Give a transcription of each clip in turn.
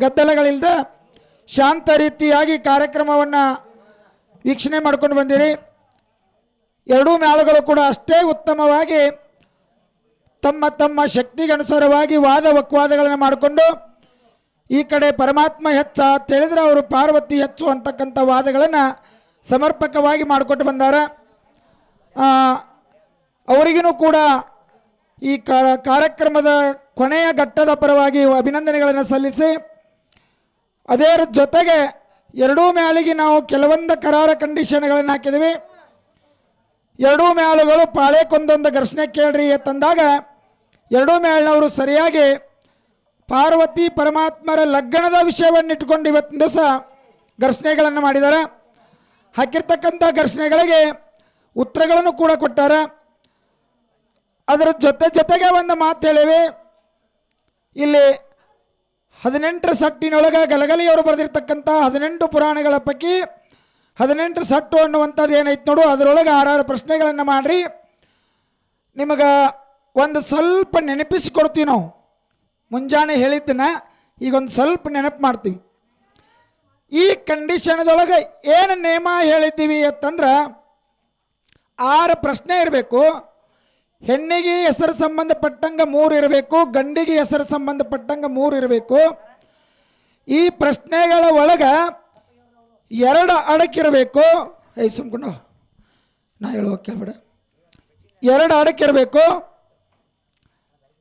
ಗದ್ದಲಗಳಿಲ್ಲದ ಶಾಂತ ರೀತಿಯಾಗಿ ಕಾರ್ಯಕ್ರಮವನ್ನು ವೀಕ್ಷಣೆ ಮಾಡ್ಕೊಂಡು ಬಂದಿರಿ. ಎರಡೂ ಮ್ಯಾಳುಗಳು ಕೂಡ ಅಷ್ಟೇ ಉತ್ತಮವಾಗಿ ತಮ್ಮ ತಮ್ಮ ಶಕ್ತಿಗೆ ಅನುಸಾರವಾಗಿ ವಾದ ವಕ್ವಾದಗಳನ್ನು ಮಾಡಿಕೊಂಡು ಈ ಕಡೆ ಪರಮಾತ್ಮ ಹೆಚ್ಚ ತಿಳಿದ್ರೆ ಅವರು ಪಾರ್ವತಿ ಹೆಚ್ಚು ಅಂತಕ್ಕಂಥ ವಾದಗಳನ್ನು ಸಮರ್ಪಕವಾಗಿ ಮಾಡಿಕೊಟ್ಟು ಬಂದಾರ. ಅವರಿಗೂ ಕೂಡ ಈ ಕಾರ್ಯಕ್ರಮದ ಕೊನೆಯ ಘಟ್ಟದ ಪರವಾಗಿ ಅಭಿನಂದನೆಗಳನ್ನು ಸಲ್ಲಿಸಿ, ಅದೇ ಜೊತೆಗೆ ಎರಡೂ ಮ್ಯಾಲಿಗೆ ನಾವು ಕೆಲವೊಂದು ಕರಾರ ಕಂಡೀಷನ್ಗಳನ್ನು ಹಾಕಿದ್ವಿ. ಎರಡೂ ಮ್ಯಾಳುಗಳು ಪಾಳೆಕೊಂದೊಂದು ಘರ್ಷಣೆ ಕೇಳ್ರಿ ಅಂತಂದಾಗ ಎರಡೂ ಮ್ಯಾಲಿನವರು ಸರಿಯಾಗಿ ಪಾರ್ವತಿ ಪರಮಾತ್ಮರ ಲಗ್ನದ ವಿಷಯವನ್ನು ಇಟ್ಕೊಂಡು ಇವತ್ತಿನ ದಿವಸ ಘರ್ಷಣೆಗಳನ್ನು ಮಾಡಿದ್ದಾರೆ. ಹಾಕಿರ್ತಕ್ಕಂಥ ಘರ್ಷಣೆಗಳಿಗೆ ಉತ್ತರಗಳನ್ನು ಕೂಡ ಕೊಟ್ಟಾರ. ಅದರ ಜೊತೆಗೆ ಒಂದು ಮಾತು ಹೇಳಿವೆ. ಇಲ್ಲಿ 18 ಸಟ್ಟಿನೊಳಗೆ ಗಲಗಲಿಯವರು ಬರೆದಿರ್ತಕ್ಕಂಥ 18 ಪುರಾಣಗಳ ಪೈಕಿ 18 ಸಟ್ಟು ಅನ್ನುವಂಥದ್ದು ಏನೈತೆ ನೋಡು, ಅದರೊಳಗೆ 6 ಪ್ರಶ್ನೆಗಳನ್ನು ಮಾಡ್ರಿ. ನಿಮಗೆ ಒಂದು ಸ್ವಲ್ಪ ನೆನಪಿಸಿಕೊಡ್ತೀವಿ. ನಾವು ಮುಂಜಾನೆ ಹೇಳಿದ್ದನ್ನ ಈಗ ಒಂದು ಸ್ವಲ್ಪ ನೆನಪು ಮಾಡ್ತೀವಿ. ಈ ಕಂಡೀಷನ್ದೊಳಗೆ ಏನು ನೇಮ ಹೇಳಿದ್ದೀವಿ ಅಂತಂದ್ರೆ 6 ಪ್ರಶ್ನೆ ಇರಬೇಕು. ಹೆಣ್ಣಿಗೆ ಹೆಸರು ಸಂಬಂಧಪಟ್ಟಂಗೆ 3 ಇರಬೇಕು, ಗಂಡಿಗೆ ಹೆಸರು ಸಂಬಂಧಪಟ್ಟಂಗೆ 3 ಇರಬೇಕು. ಈ ಪ್ರಶ್ನೆಗಳ ಒಳಗೆ 2 ಅಡಕಿರಬೇಕು. ಸುಮ್ಕೊಂಡು ನಾ ಹೇಳುವ ಕೇಳ್ಬೇಡ. 2 ಅಡಕಿರಬೇಕು.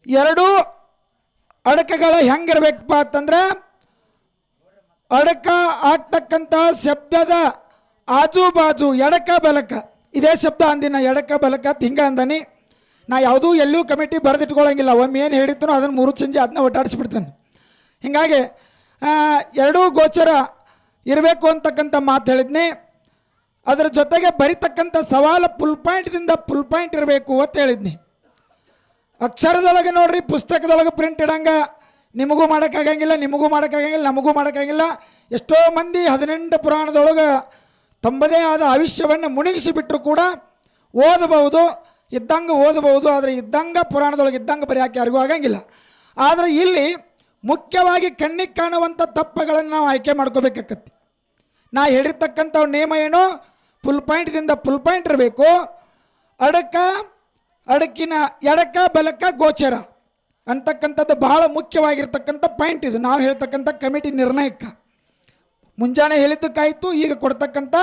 2 ಅಡಕಗಳು ಹೆಂಗಿರ್ಬೇಕಪ್ಪ ಅಂತಂದ್ರೆ ಅಡಕ ಆಗ್ತಕ್ಕಂಥ ಶಬ್ದದ ಆಜು ಬಾಜು ಎಡಕ ಬಲಕ, ಇದೇ ಶಬ್ದ ಅಂದಿನ ಎಡಕ ಬಲಕ ಹಿಂಗ ಅಂದಾನಿ. ನಾ ಯಾವುದೂ ಎಲ್ಲೂ ಕಮಿಟಿ ಬರೆದಿಟ್ಕೊಳ್ಳಂಗಿಲ್ಲ. ಒಮ್ಮೆ ಏನು ಹೇಳಿರ್ತಾನೋ ಅದನ್ನು 3 ಸಂಜೆ ಅದನ್ನ ಒಟ್ಟಾಡಿಸ್ಬಿಡ್ತಾನೆ. ಹೀಗಾಗಿ 2 ಗೋಚರ ಇರಬೇಕು ಅಂತಕ್ಕಂಥ ಮಾತು ಹೇಳಿದ್ನಿ. ಅದರ ಜೊತೆಗೆ ಬರಿತಕ್ಕಂಥ ಸವಾಲು ಫುಲ್ ಪಾಯಿಂಟ್ ಇರಬೇಕು ಅಂತ ಹೇಳಿದ್ನಿ. ಅಕ್ಷರದೊಳಗೆ ನೋಡ್ರಿ, ಪುಸ್ತಕದೊಳಗೆ ಪ್ರಿಂಟ್ ಇಡಂಗ ನಿಮಗೂ ಮಾಡೋಕ್ಕಾಗಂಗಿಲ್ಲ, ನಮಗೂ ಮಾಡೋಕ್ಕಾಗಿಲ್ಲ. ಎಷ್ಟೋ ಮಂದಿ 18 ಪುರಾಣದೊಳಗೆ ತಮ್ಮದೇ ಆದ ಆವಿಷ್ಯವನ್ನು ಮುಳುಗಿಸಿಬಿಟ್ರು ಕೂಡ ಓದಬಹುದು, ಇದ್ದಂಗೆ ಓದಬಹುದು. ಆದರೆ ಇದ್ದಂಗೆ ಪುರಾಣದೊಳಗೆ ಇದ್ದಂಗೆ ಬರೆಯೋಕೆ ಯಾರಿಗೂ ಆಗಂಗಿಲ್ಲ. ಆದರೆ ಇಲ್ಲಿ ಮುಖ್ಯವಾಗಿ ಕಣ್ಣಿಗೆ ಕಾಣುವಂಥ ತಪ್ಪುಗಳನ್ನು ನಾವು ಆಯ್ಕೆ ಮಾಡ್ಕೋಬೇಕಾಗತ್ತೆ. ನಾ ಹೇಳಿರ್ತಕ್ಕಂಥ ನೇಮ ಏನು, ಫುಲ್ ಪಾಯಿಂಟ್ ಇರಬೇಕು. ಅಡಕಿನ ಎಡಕ ಬಲಕ ಗೋಚರ ಅಂತಕ್ಕಂಥದ್ದು ಬಹಳ ಮುಖ್ಯವಾಗಿರ್ತಕ್ಕಂಥ ಪಾಯಿಂಟ್. ಇದು ನಾವು ಹೇಳ್ತಕ್ಕಂಥ ಕಮಿಟಿ ನಿರ್ಣಯಕ್ಕೆ ಮುಂಜಾನೆ ಹೇಳಿದ್ದಕ್ಕಾಯಿತು, ಈಗ ಕೊಡ್ತಕ್ಕಂಥ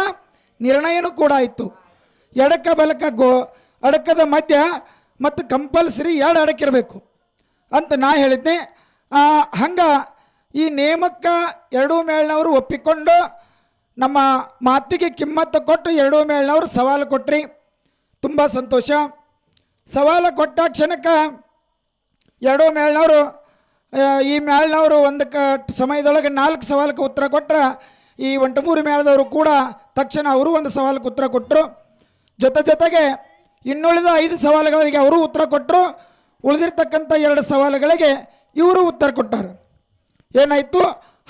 ನಿರ್ಣಯನೂ ಕೂಡ ಆಯಿತು. ಎಡಕ ಬಲಕ ಅಡಕದ ಮಧ್ಯ ಮತ್ತು ಕಂಪಲ್ಸರಿ 2 ಅಡಕಿರಬೇಕು ಅಂತ ನಾ ಹೇಳಿದ್ದೆ. ಹಂಗೆ ಈ ನೇಮಕ್ಕೆ 2 ಮೇಲಿನವರು ಒಪ್ಪಿಕೊಂಡು ನಮ್ಮ ಮಾತಿಗೆ ಕಿಮ್ಮತ್ತು ಕೊಟ್ಟು 2 ಮೇಲಿನವರು ಸವಾಲು ಕೊಟ್ರಿ. ತುಂಬ ಸಂತೋಷ. ಸವಾಲು ಕೊಟ್ಟ ಕ್ಷಣಕ್ಕೆ 2 ಮೇಲಿನವರು ಈ ಮೇಲಿನವರು ಒಂದು ಸಮಯದೊಳಗೆ 4 ಸವಾಲಕ್ಕೆ ಉತ್ತರ ಕೊಟ್ಟರೆ, ಈ 1-3 ಮೇಳದವರು ಕೂಡ ತಕ್ಷಣ ಅವರು ಒಂದು ಸವಾಲಕ್ಕೆ ಉತ್ತರ ಕೊಟ್ಟರು. ಜೊತೆಗೆ ಇನ್ನುಳಿದ 5 ಸವಾಲುಗಳಿಗೆ ಅವರು ಉತ್ತರ ಕೊಟ್ಟರು. ಉಳಿದಿರ್ತಕ್ಕಂಥ 2 ಸವಾಲುಗಳಿಗೆ ಇವರು ಉತ್ತರ ಕೊಟ್ಟಾರೆ. ಏನಾಯಿತು,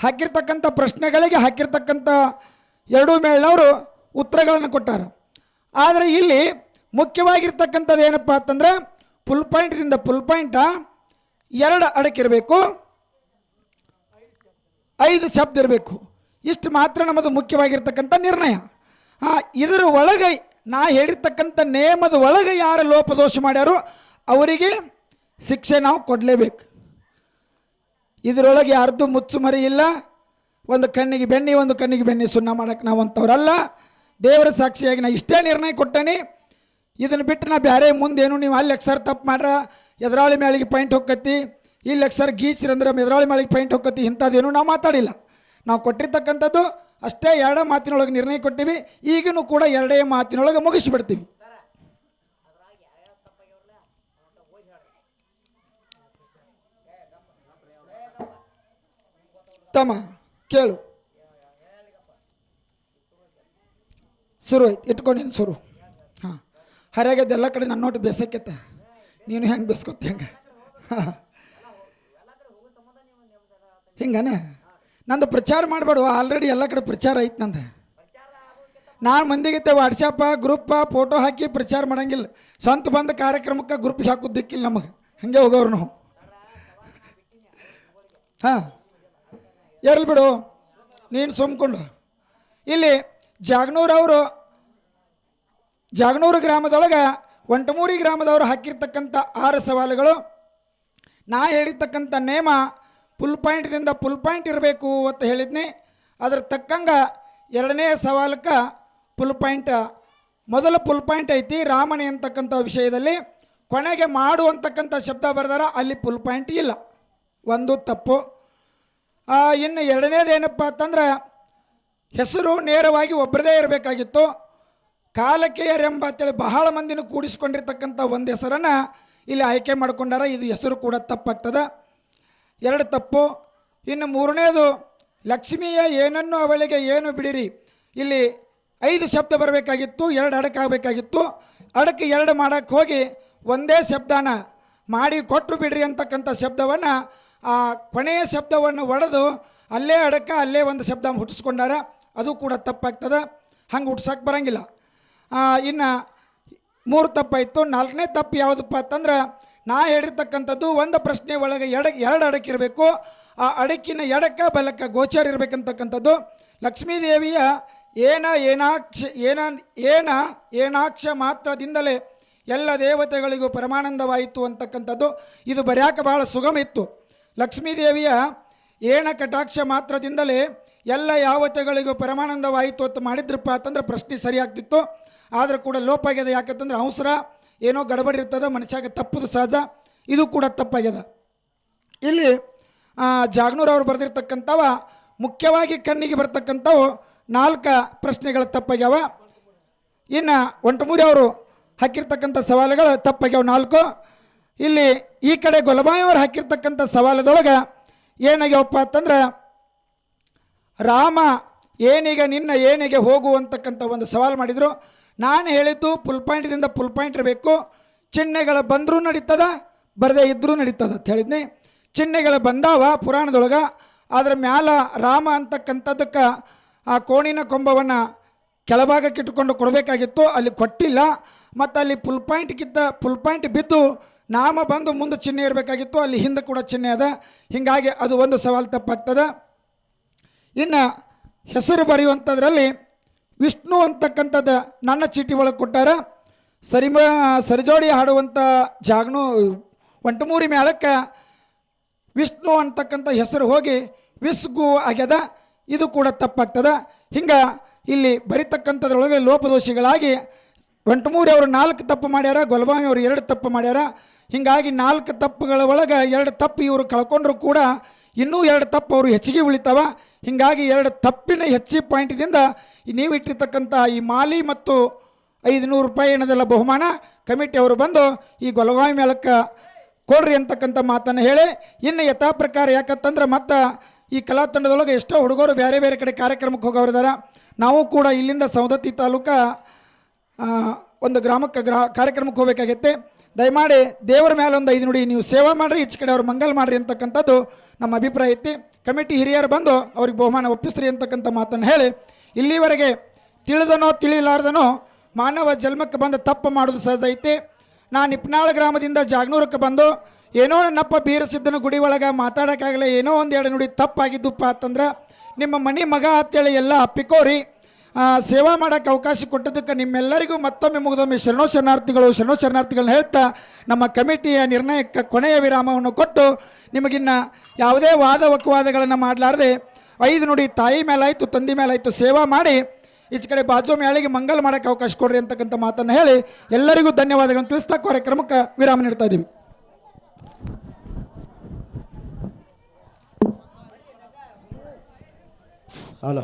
ಹಾಕಿರ್ತಕ್ಕಂಥ ಪ್ರಶ್ನೆಗಳಿಗೆ ಹಾಕಿರ್ತಕ್ಕಂಥ 2 ಮೇಲಿನವರು ಉತ್ತರಗಳನ್ನು ಕೊಟ್ಟಾರೆ. ಆದರೆ ಇಲ್ಲಿ ಮುಖ್ಯವಾಗಿರ್ತಕ್ಕಂಥದ್ದು ಏನಪ್ಪ ಅಂತಂದ್ರೆ ಫುಲ್ ಪಾಯಿಂಟ್ 2 ಅಡಕಿರಬೇಕು, 5 ಶಬ್ದ ಇರಬೇಕು. ಇಷ್ಟು ಮಾತ್ರ ನಮ್ಮದು ಮುಖ್ಯವಾಗಿರ್ತಕ್ಕಂಥ ನಿರ್ಣಯ. ಇದರ ಒಳಗೆ ನಾ ಹೇಳಿರ್ತಕ್ಕಂಥ ನೇಮದ ಒಳಗೆ ಯಾರು ಲೋಪದೋಷ ಮಾಡ್ಯಾರೋ ಅವರಿಗೆ ಶಿಕ್ಷೆ ನಾವು ಕೊಡಲೇಬೇಕು. ಇದರೊಳಗೆ ಯಾರ್ದು ಮುಚ್ಚು ಮರಿ ಇಲ್ಲ. ಒಂದು ಕಣ್ಣಿಗೆ ಬೆನ್ನಿ ಸುಣ್ಣ ಮಾಡೋಕ್ಕೆ ನಾವು ಅಂಥವ್ರಲ್ಲ. ದೇವರ ಸಾಕ್ಷಿಯಾಗಿ ನಾ ಇಷ್ಟೇ ನಿರ್ಣಯ ಕೊಟ್ಟೇನೆ. ಇದನ್ನು ಬಿಟ್ಟು ನಾ ಬೇರೆ ಮುಂದೇನು ನೀವು ಅಲ್ಲಿ ಅಕ್ಷರ ತಪ್ಪು ಮಾಡ್ರ ಎದುರಾಳಿ ಮೇಳಿಗೆ ಪಾಯಿಂಟ್ ಹೋಗ್ಕತ್ತಿ, ಇಲ್ಲಿ ಅಕ್ಷರ ಗೀಚ್ರಂದ್ರೆ ಎದುರಾಳಿ ಮೇಳಿಗೆ ಪಾಯಿಂಟ್ ಹೋಗ್ಕತ್ತಿ, ಇಂಥದ್ದೇನು ನಾವು ಮಾತಾಡಿಲ್ಲ. ನಾವು ಕೊಟ್ಟಿರ್ತಕ್ಕಂಥದ್ದು ಅಷ್ಟೇ 2 ಮಾತಿನೊಳಗೆ ನಿರ್ಣಯ ಕೊಟ್ಟಿವಿ. ಈಗಲೂ ಕೂಡ 2 ಮಾತಿನೊಳಗೆ ಮುಗಿಸಿಬಿಡ್ತೀವಿ. ತಮ್ಮ ಕೇಳು, ಶುರು ಆಯ್ತು, ಇಟ್ಕೊಂಡಿನಿ ಶುರು. ಹಾಂ, ಹರಿಯಾಗದ್ದು ಎಲ್ಲ ಕಡೆ ನನ್ನ ನೋಟು ಬೇಸಕ್ಕೆತ್ತ, ನೀನು ಹೆಂಗೆ ಬೇಸ್ಕೊತಿ ಹಂಗೆ. ಹಿಂಗನೆ ನಂದು ಪ್ರಚಾರ ಮಾಡಬೇಡುವ, ಆಲ್ರೆಡಿ ಎಲ್ಲ ಕಡೆ ಪ್ರಚಾರ ಐತೆ ನಂದು. ನಾನು ಮಂದಿಗೆ ವಾಟ್ಸಪ್ಪ ಗ್ರೂಪ ಫೋಟೋ ಹಾಕಿ ಪ್ರಚಾರ ಮಾಡೋಂಗಿಲ್ಲ. ಸ್ವಂತ ಬಂದ ಕಾರ್ಯಕ್ರಮಕ್ಕೆ ಗ್ರೂಪಿಗೆ ಹಾಕೋದಿಕ್ಕಿಲ್ಲ ನಮಗೆ, ಹಾಗೆ ಹೋಗೋರು ನಾವು. ಹಾಂ, ಎರ್ಲಿ ಬಿಡು ನೀನು ಸುಮ್ಕೊಂಡು. ಇಲ್ಲಿ ಜಾಗನೂರು ಗ್ರಾಮದೊಳಗೆ ಒಂಟಮೂರಿ ಗ್ರಾಮದವರು ಹಾಕಿರ್ತಕ್ಕಂಥ 6 ಸವಾಲುಗಳು. ನಾ ಹೇಳಿರ್ತಕ್ಕಂಥ ನೇಮ ಫುಲ್ ಪಾಯಿಂಟ್ದಿಂದ ಫುಲ್ ಪಾಯಿಂಟ್ ಇರಬೇಕು ಅಂತ ಹೇಳಿದ್ನಿ. ಅದ್ರ ತಕ್ಕಂಗೆ 2ನೇ ಸವಾಲಕ್ಕೆ ಫುಲ್ ಪಾಯಿಂಟ್. ಮೊದಲ ಫುಲ್ ಪಾಯಿಂಟ್ ಐತಿ ರಾಮನೇ ಅಂತಕ್ಕಂಥ ವಿಷಯದಲ್ಲಿ. ಕೊನೆಗೆ ಮಾಡು ಅಂತಕ್ಕಂಥ ಶಬ್ದ ಬರ್ದಾರ, ಅಲ್ಲಿ ಫುಲ್ ಪಾಯಿಂಟ್ ಇಲ್ಲ, ಒಂದು ತಪ್ಪು. ಇನ್ನು 2ನೇದು ಏನಪ್ಪ ಅಂತಂದ್ರೆ ಹೆಸರು ನೇರವಾಗಿ ಒಬ್ಬರದೇ ಇರಬೇಕಾಗಿತ್ತು. ಕಾಲಕೇಯರೆಂಬ ಅಂತೇಳಿ ಬಹಳ ಮಂದಿನೂ ಕೂಡಿಸ್ಕೊಂಡಿರ್ತಕ್ಕಂಥ ಒಂದು ಹೆಸರನ್ನು ಇಲ್ಲಿ ಆಯ್ಕೆ ಮಾಡ್ಕೊಂಡಾರ. ಇದು ಹೆಸರು ಕೂಡ ತಪ್ಪಾಗ್ತದೆ, 2 ತಪ್ಪು. ಇನ್ನು 3ನೇದು ಲಕ್ಷ್ಮಿಯ ಏನನ್ನು ಅವಳಿಗೆ ಏನು ಬಿಡಿರಿ, ಇಲ್ಲಿ 5 ಶಬ್ದ ಬರಬೇಕಾಗಿತ್ತು, 2 ಅಡಕಾಗಬೇಕಾಗಿತ್ತು. ಅಡಕ್ಕೆ 2 ಮಾಡೋಕ್ಕೆ ಹೋಗಿ ಒಂದೇ ಶಬ್ದನ ಮಾಡಿ ಕೊಟ್ಟರು ಬಿಡ್ರಿ ಅಂತಕ್ಕಂಥ ಶಬ್ದವನ್ನು ಆ ಕೊನೆಯ ಶಬ್ದವನ್ನು ಒಡೆದು ಅಲ್ಲೇ ಅಡಕ ಅಲ್ಲೇ ಒಂದು ಶಬ್ದ ಹುಟ್ಟಿಸ್ಕೊಂಡಾರ. ಅದು ಕೂಡ ತಪ್ಪಾಗ್ತದೆ, ಹಂಗೆ ಹುಟ್ಸಕ್ಕೆ ಬರೋಂಗಿಲ್ಲ. ಇನ್ನು 3 ತಪ್ಪಾಯಿತು. 4ನೇ ತಪ್ಪು ಯಾವುದಪ್ಪ ಅಂತಂದ್ರೆ ನಾ ಹೇಳಿರ್ತಕ್ಕಂಥದ್ದು ಒಂದು ಪ್ರಶ್ನೆ ಒಳಗೆ 2 ಅಡಕಿರಬೇಕು. ಆ ಅಡಕಿನ ಎಡಕ ಬಲಕ ಗೋಚರ ಇರಬೇಕಂತಕ್ಕಂಥದ್ದು. ಲಕ್ಷ್ಮೀದೇವಿಯ ಏನಾಕ್ಷ ಮಾತ್ರದಿಂದಲೇ ಎಲ್ಲ ದೇವತೆಗಳಿಗೂ ಪರಮಾನಂದವಾಯಿತು ಅಂತಕ್ಕಂಥದ್ದು. ಇದು ಬರ್ಯಾಕೆ ಭಾಳ ಸುಗಮ ಇತ್ತು. ಲಕ್ಷ್ಮೀದೇವಿಯ ಕಟಾಕ್ಷ ಮಾತ್ರದಿಂದಲೇ ಎಲ್ಲ ಯಾವತೆಗಳಿಗೂ ಪರಮಾನಂದವಾಯಿತು ಅಂತ ಮಾಡಿದ್ರಪ್ಪ ಅಂತಂದ್ರೆ ಪ್ರಶ್ನೆ ಸರಿಯಾಗ್ತಿತ್ತು. ಆದರೂ ಕೂಡ ಲೋಪ ಆಗ್ಯದ. ಯಾಕಂತಂದ್ರೆ ಅವಸರ ಏನೋ ಗಡಬಡಿ ಇರ್ತದೆ, ಮನುಷ್ಯಾಗ ತಪ್ಪುದು ಸಹಜ, ಇದು ಕೂಡ ತಪ್ಪಾಗ್ಯದ. ಇಲ್ಲಿ ಜಾಗನೂರವ್ರು ಬರೆದಿರ್ತಕ್ಕಂಥವ ಮುಖ್ಯವಾಗಿ ಕಣ್ಣಿಗೆ ಬರ್ತಕ್ಕಂಥವು 4 ಪ್ರಶ್ನೆಗಳು ತಪ್ಪಾಗ್ಯಾವ. ಇನ್ನು ಒಂಟಮೂರಿ ಅವರು ಹಾಕಿರ್ತಕ್ಕಂಥ ಸವಾಲುಗಳು ತಪ್ಪಾಗ್ಯಾವ 4. ಇಲ್ಲಿ ಈ ಕಡೆ ಗೊಲಬಾಯಿ ಅವರು ಹಾಕಿರ್ತಕ್ಕಂಥ ಸವಾಲದೊಳಗೆ ಏನಾಗ್ಯಾವಪ್ಪ ಅಂತಂದ್ರೆ ರಾಮ ಏನಿಗೆ ನಿನ್ನ ಏನಿಗೆ ಹೋಗು ಅಂತಕ್ಕಂಥ ಒಂದು ಸವಾಲು ಮಾಡಿದರು. ನಾನು ಹೇಳಿದ್ದು ಫುಲ್ ಪಾಯಿಂಟ್ದಿಂದ ಫುಲ್ ಪಾಯಿಂಟ್ ಇರಬೇಕು. ಚಿಹ್ನೆಗಳು ಬಂದರೂ ನಡೀತದ, ಬರದೇ ಇದ್ದರೂ ನಡೀತದ ಅಂತ ಹೇಳಿದ್ನಿ. ಚಿಹ್ನೆಗಳು ಬಂದಾವ ಪುರಾಣದೊಳಗೆ. ಅದರ ಮ್ಯಾಲ ರಾಮ ಅಂತಕ್ಕಂಥದ್ದಕ್ಕೆ ಆ ಕೋಣಿನ ಕೊಂಬವನ್ನು ಕೆಳಭಾಗಕ್ಕೆ ಇಟ್ಟುಕೊಂಡು ಕೊಡಬೇಕಾಗಿತ್ತು, ಅಲ್ಲಿ ಕೊಟ್ಟಿಲ್ಲ. ಮತ್ತು ಅಲ್ಲಿ ಫುಲ್ ಪಾಯಿಂಟ್ ಬಿದ್ದು ನಾಮ ಬಂದು ಮುಂದೆ ಚಿಹ್ನೆ ಇರಬೇಕಾಗಿತ್ತು, ಅಲ್ಲಿ ಹಿಂದೆ ಕೂಡ ಚಿಹ್ನೆ ಅದ. ಹೀಗಾಗಿ ಅದು ಒಂದು ಸವಾಲು ತಪ್ಪಾಗ್ತದೆ. ಇನ್ನು ಹೆಸರು ಬರೆಯುವಂಥದ್ರಲ್ಲಿ ವಿಷ್ಣು ಅಂತಕ್ಕಂಥದ್ದು ನನ್ನ ಚೀಟಿ ಒಳಗೆ ಕೊಟ್ಟಾರ. ಸರಿಜೋಡಿ ಹಾಡುವಂಥ ಒಂಟಮೂರಿ ಮೇಳಕ್ಕೆ ವಿಷ್ಣು ಅಂತಕ್ಕಂಥ ಹೆಸರು ಹೋಗಿ ವಿಸ್ಗು ಆಗ್ಯದ, ಇದು ಕೂಡ ತಪ್ಪಾಗ್ತದೆ. ಹಿಂಗೆ ಇಲ್ಲಿ ಬರೀತಕ್ಕಂಥದ್ರೊಳಗೆ ಲೋಪದೋಷಿಗಳಾಗಿ ಒಂಟಮೂರಿ ಅವರು 4 ತಪ್ಪು ಮಾಡ್ಯಾರ, ಗೊಲಬಾಯಿ ಅವರು 2 ತಪ್ಪು ಮಾಡ್ಯಾರ. ಹೀಗಾಗಿ 4 ತಪ್ಪುಗಳ ಒಳಗೆ 2 ತಪ್ಪು ಇವರು ಕಳ್ಕೊಂಡ್ರು ಕೂಡ ಇನ್ನೂ 2 ತಪ್ಪು ಅವರು ಹೆಚ್ಚಿಗೆ ಉಳಿತಾವ. ಹೀಗಾಗಿ 2 ತಪ್ಪಿನ ಹೆಚ್ಚಿನ ಪಾಯಿಂಟಿನಿಂದ ನೀವು ಇಟ್ಟಿರ್ತಕ್ಕಂಥ ಈ ಮಾಲಿ ಮತ್ತು 500 ರೂಪಾಯಿ ಏನದೆಲ್ಲ ಬಹುಮಾನ ಕಮಿಟಿ ಅವರು ಬಂದು ಈ ಗೊಲಬಾಯಿ ಮೇಳಕ್ಕೆ ಕೊಡ್ರಿ ಅಂತಕ್ಕಂಥ ಮಾತನ್ನು ಹೇಳಿ, ಇನ್ನು ಯಥಾ ಪ್ರಕಾರ ಯಾಕಂತಂದ್ರೆ ಮತ್ತು ಈ ಕಲಾ ತಂಡದೊಳಗೆ ಎಷ್ಟೋ ಹುಡುಗರು ಬೇರೆ ಬೇರೆ ಕಡೆ ಕಾರ್ಯಕ್ರಮಕ್ಕೆ ಹೋಗೋರಿದ್ದಾರೆ. ನಾವು ಕೂಡ ಇಲ್ಲಿಂದ ಸವದತ್ತಿ ತಾಲೂಕು ಒಂದು ಗ್ರಾಮಕ್ಕೆ ಕಾರ್ಯಕ್ರಮಕ್ಕೆ ಹೋಗಬೇಕಾಗತ್ತೆ. ದಯಮಾಡಿ ದೇವರ ಮೇಲೆ ಒಂದು 5 ನುಡಿ ನೀವು ಸೇವಾ ಮಾಡಿರಿ, ಈಚೆ ಕಡೆ ಅವ್ರು ಮಂಗಲ್ ಮಾಡಿರಿ ಅಂತಕ್ಕಂಥದ್ದು ನಮ್ಮ ಅಭಿಪ್ರಾಯ ಐತಿ. ಕಮಿಟಿ ಹಿರಿಯರು ಬಂದು ಅವ್ರಿಗೆ ಬಹುಮಾನ ಒಪ್ಪಿಸ್ರಿ ಅಂತಕ್ಕಂಥ ಮಾತನ್ನು ಹೇಳಿ, ಇಲ್ಲಿವರೆಗೆ ತಿಳಿದನೋ ತಿಳಿಲಾರ್ದನೋ ಮಾನವ ಜನ್ಮಕ್ಕೆ ಬಂದು ತಪ್ಪು ಮಾಡೋದು ಸಹಜ ಐತಿ. ನಾನು ಇಪ್ನಾಳ ಗ್ರಾಮದಿಂದ ಜಾಗನೂರಕ್ಕೆ ಬಂದು ಏನೋ ನನ್ನಪ್ಪ ಬೀರಸಿದ್ದನ ಗುಡಿ ಒಳಗೆ ಮಾತಾಡೋಕ್ಕಾಗಲ್ಲ, ಏನೋ 1-2 ನುಡಿ ತಪ್ಪಾಗಿದ್ದಪ್ಪ ಅಂತಂದ್ರೆ ನಿಮ್ಮ ಮನೆ ಮಗ ಅಂತೇಳಿ ಎಲ್ಲ ಅಪ್ಪಿಕೋರಿ ಸೇವಾ ಮಾಡೋಕ್ಕೆ ಅವಕಾಶ ಕೊಟ್ಟದಕ್ಕೆ ನಿಮ್ಮೆಲ್ಲರಿಗೂ ಮತ್ತೊಮ್ಮೆ ಮುಗಿದೊಮ್ಮೆ ಶರಣಾರ್ಥಿಗಳನ್ನ ಹೇಳ್ತಾ ನಮ್ಮ ಕಮಿಟಿಯ ನಿರ್ಣಯಕ್ಕೆ ಕೊನೆಯ ವಿರಾಮವನ್ನು ಕೊಟ್ಟು ನಿಮಗಿನ್ನ ಯಾವುದೇ ವಾದ ವಕವಾದಗಳನ್ನು ಮಾಡಲಾರ್ದೆ 5 ನುಡಿ ತಾಯಿ ಮೇಲಾಯಿತು ತಂದೆ ಮೇಲಾಯಿತು ಸೇವಾ ಮಾಡಿ ಈಚೆ ಕಡೆ ಬಾಜು ಮೇಳಿಗೆ ಮಂಗಲ್ ಮಾಡೋಕ್ಕೆ ಅವಕಾಶ ಕೊಡ್ರಿ ಅಂತಕ್ಕಂಥ ಮಾತನ್ನು ಹೇಳಿ ಎಲ್ಲರಿಗೂ ಧನ್ಯವಾದಗಳನ್ನು ತಿಳಿಸ್ತಾ ಕಾರ್ಯಕ್ರಮಕ್ಕೆ ವಿರಾಮ ನೀಡ್ತಾ ಇದ್ದೀವಿ. ಹಲೋ